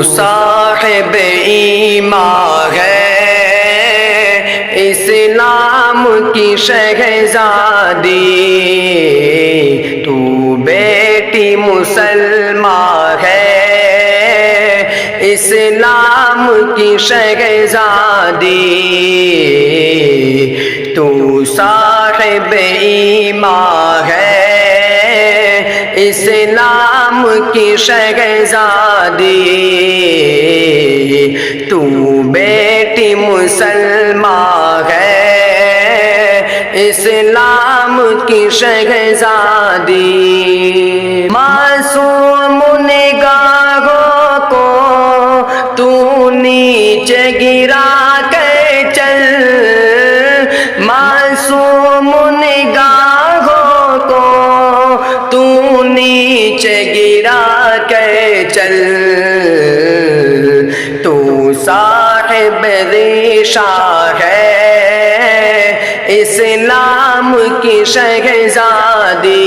صاحب ایمان ہے اسلام کی شہزادی، تو بیٹی مسلمان ہے اسلام کی شہزادی، تو صاحب ایمان ہے اسلام کی شہزادی، تو بیٹی مسلمان ہے اسلام کی شہزادی۔ معصوم نگاہوں کو تو نیچے گرا کے چل، معصوم نگاہوں کو تو نیچے گرا کے چل، تو صاحب ذیشان ہے اسلام کی شہزادی،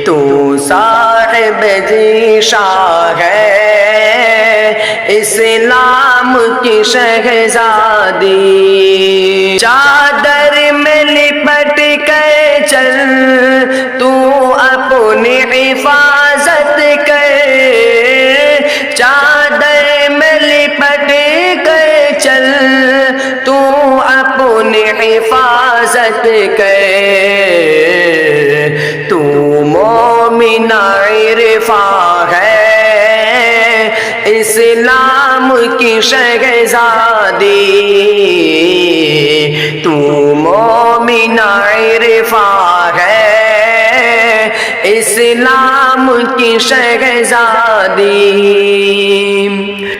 تو صاحب ذیشان ہے اسلام کی شہزادی۔ چادر میں لپٹ کے چل تو اپنی حفاظت کر، چادر میں لپٹ کے چل تو اپنی حفاظت کر، تو مومن عرفان ہے اسلام کی شہزادی، تو مومن عرفان ہے اسلام کی شہزادی،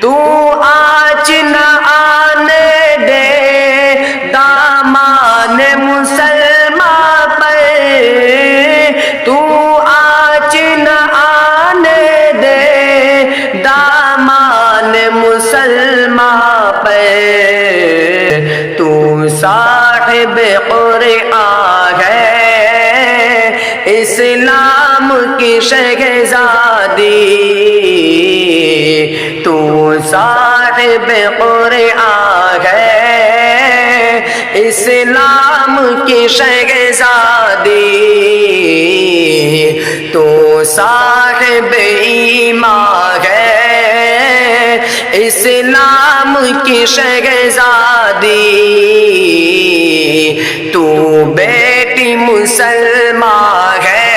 تو آج نہ آنے دے دامان مسلمان پر، تو آج نہ آنے دے دامان مسلمان پر، تو صاحب قرآن ہے اسلام کی شہزادی، تو صاحب قرآن ہے اسلام کی شہزادی، تو صاحب ایمان ہے اسلام کی شہزادی، تو بیٹی مسلمان ہے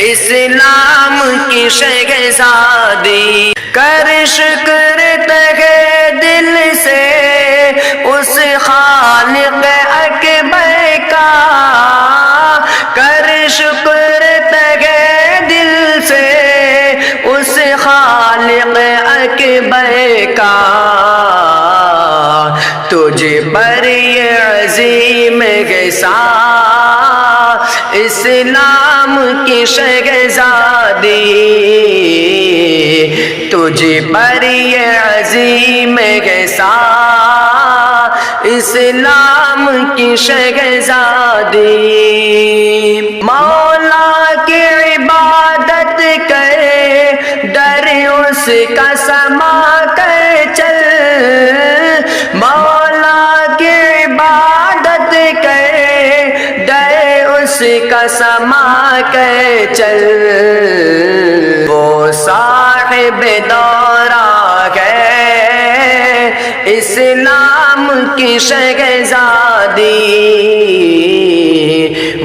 اسلام کی شہزادی۔ کر شکر تہے دل سے اس خالق اکبر کا، کر شکر تہے دل سے اس خالق اکبر کا، تجھ پر یہ عظیم احسان اسلام کی شہزادی، تجھ پر یہ عظیم احسان اسلام کی شہزادی۔ مولا کی عبادت کرے در اس کا سما کر چل، مولا کی عبادت کرے در اس کا سما کر چل، وہ صاحب دوران ہے اسلام کی شہزادی،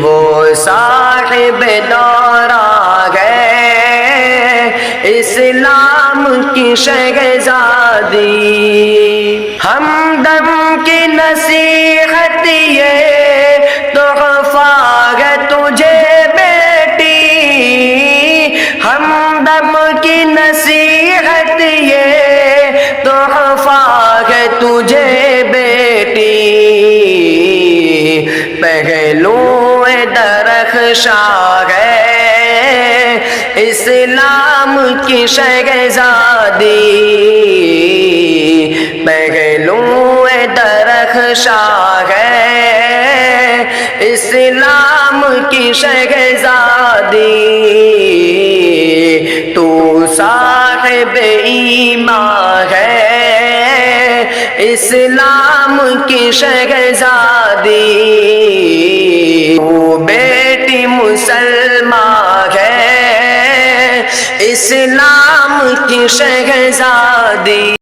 وہ صاحب دوران ہے اسلام کی شہزادی۔ ہمدم کی نصیحت یہ تحفہ ہے تجھے بیٹی، ہمدم کی نصیحت یہ تحفہ ہے تجھے بیٹی، پہلو درخشاں ہے اسلام کی شہزادی، پہلو درخشاں ہے اسلام کی شہزادی تو صاحب ایمان ہے اسلام کی شہزادی تو بیٹی مسلمان ہے اسلام کی شہزادی